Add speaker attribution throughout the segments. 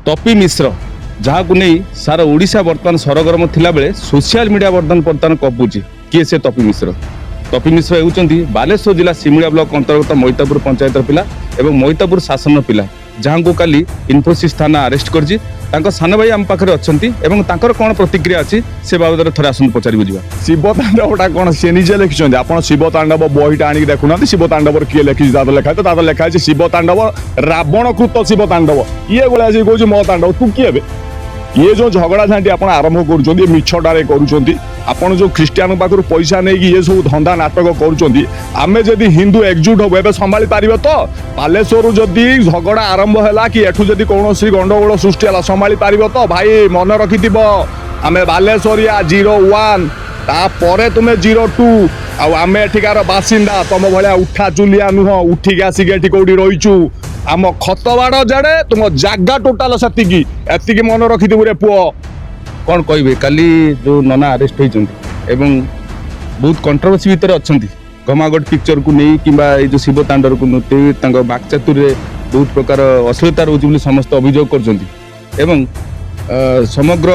Speaker 1: तपी मिश्र जहाँ को नहीं सारा ओडिशा बर्तमान सरगरम थिला बेले सोशल मीडिया बर्तमान कपुची किए से तपी मिश्र होउचंती बालेश्वर जिला सिमुलिया ब्लॉक अंतर्गत मैतापुर पंचायत पिला एवं मैतापुर शासन पिला जहाँ को काली इनफोसिस थाना अरेस्ट करछि तांको सान भाई आम पाखे अच्छा तांकर कौन प्रतिक्रिया अच्छी से बाबद थे आसन पचार बुझा
Speaker 2: शिव तांडवटा कौन सी निजे लिखिं आप शिव तांडव बहीटा आणिक देखुना शिव तांडव किए लिखी लिखा तो लिखा है शिव तांडव रावणकृत शिव तांडव ये भाई कौन मो तांडव तू किए ये जो झगड़ा झांटी आप आरंभ कर मिछटारे कर जो ख्रीस्टियान पाखर पैसा नहीं कि ये सब धंदा नाटक करें जदि हिंदू एकजुट हम एवं संभाली पार तो बालेश्वर जदि झगड़ा आरंभ है कि एठू जदि कौन गंडगोल सृष्टि है संभाली पार तो भाई मन रखि आम बालेश्वरिया 01 तापर तुम्हें 02 आम एठिकार बासिंदा तुम भाया उठा चुलिया नुह उठिक आसिक एठी कौटी रहीचु आम खतबाड़ जड़े तुम जागा टोटाल से मन रखि रे पुओ
Speaker 1: कौन कहे काली जो नना अरेस्ट होती बहुत कंट्रोवर्सी भितर अच्छा घमागट पिक्चर को नहीं कि जो शिव तांडव को नृत्य बाक्चातुर बहुत प्रकार अश्लीलता रोचे समस्त अभियोग कर समग्र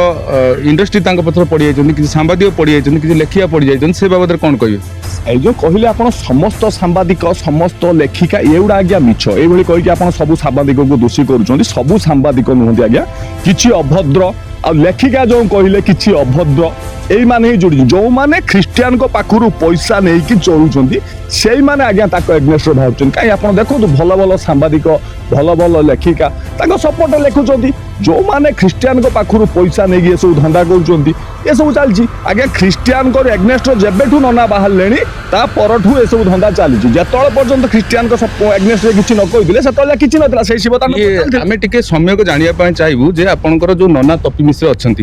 Speaker 1: इंडस्ट्री पथर पड़ जाए किसी सांबादिक पड़ जाए किसी लेखिया पड़ जाए से बाबद कौन कहे
Speaker 2: जो कहले आप समस्त सांबादिक समस्त लेखिका ये गुड़ा आज्ञा मिछ ये कहीकि आप सब सांबादिक को दोषी कर सबू सांबादिक नुहति आज्ञा किसी अभद्र आ लेखिका जो कहले किसी अभद्र यही माने ही जोड़ी जो माने ख्रीस्टियान को पाखरु पैसा नहीं कि चलुचंती से माने आज्ञा ताको एग्नेस्ट बाहर कहीं आप देखो भल भल सांबादिक भल भल लेखिका सपोर्ट लिखुंट जो माने ख्रीस्टियान को पाखरु पैसा नहीं कि ये सब धंदा कर ये सब चलती आज्ञा ख्रीस्टियान को एग्नेस्ट जेबेठू नना बाहर लेनी ता परठू ये सब धंदा चली जिते पर्यंत ख्रीस्टियान को एग्नेस्ट किसी न कही से किसी ना से शिवतांडव
Speaker 1: आम टे समय को जानापी चाहबू जे आपंकर जो नना तपी मिश्र अच्छा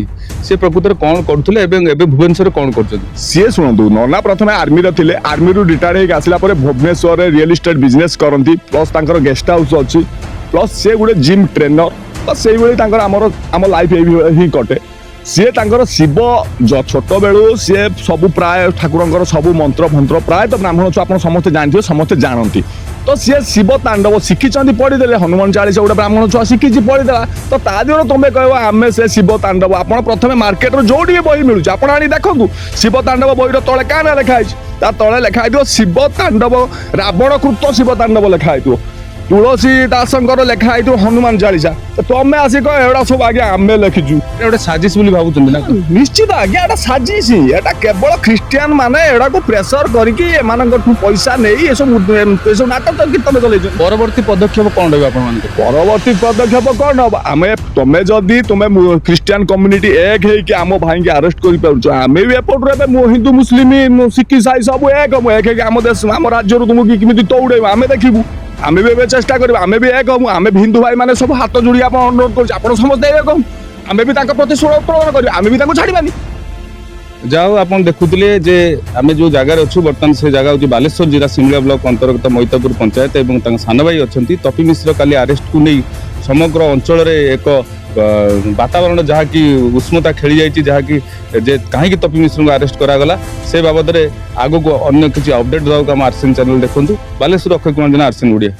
Speaker 1: से प्रकृत कौन करुले भुवनेश्वर कौन कर
Speaker 2: सी शुणु नना प्रथम आर्मी रे आर्मी रु रिटायर्ड होकर आसला भुवनेश्वर रियल इस्टेट बिजनेस करती प्लस गेस्ट हाउस अच्छी प्लस से गोटे जिम ट्रेनर प्लस से आम लाइफ ही कटे सी शिव छोट बेलू सी सब प्राय ठाकुर सब मंत्र फंत्र प्राय तो ब्राह्मण छुआ आप समस्त जानते समस्ते जानती तो सी शिव तांडव शिखी पढ़ीदे हनुमान चालीसा गोटे ब्राह्मण छुआ शिखी पढ़ीदेला तो ता दिन तुम्हें कह आम से शिव तांडव आप प्रथम मार्केट जो बही मिलूँ आप देखो शिव तांडव बही तले क्या ना लिखाई तले लिखाई शिव तांडव रावणकृत शिव तांडव लिखाई तुलसीदासंकर लिखाई हनुमान चालीसा तो तुम्हें आसिक एड़ा सब आगे आम लिखिचु
Speaker 1: गोटे साजिश भावुं
Speaker 2: निश्चित आज्ञा एटा साजिश एटा केवल ख्रीस्टियान माने एड़ा को प्रेसर करके पैसा नहीं ये सब नाटक कीर्तन चल
Speaker 1: परवर्ती पदक्षेप कौन रही
Speaker 2: परवर्ती पदक्षेप कौन हम आम तुम्हें जदि तुम्हें ख्रीस्टियान कम्युनिटी एक है कि आम भाई की अरेस्ट कर आम भी एपटे हिंदू मुस्लिम सिख ईसाई सब एक आम देश आम राज्य तुमको किमी तौड़े आम देखू आम भी चेष्टा करें आम भी एक हम आम हिंदू भाई मैंने सब हाथ जोड़ी आप अनुरोध कर समस्त एक हम आम भी प्रति स्वर उत्तोलन करें आम भी छाड़बानी
Speaker 1: जाओ आप देखुले जे आम जो जगार अच्छु बर्तमान से जगह हूँ बालेश्वर जिला सिमुलिया ब्लॉक अंतर्गत मैतापुर पंचायत और सान भाई अच्छा तपी मिश्र काली अरेस्ट को नहीं समग्र अंचल एक वातावरण जहाँकि उष्मता खेली जाइए जहाँकि कहीं तपी मिश्र को अरेस्ट करागला से बाबद आगो को अन्य किसी अपडेट देवाक आम आरसीएन चैनल देखूँ बालेश्वर अक्षय कुमार जेना आरसीएन ओडिया।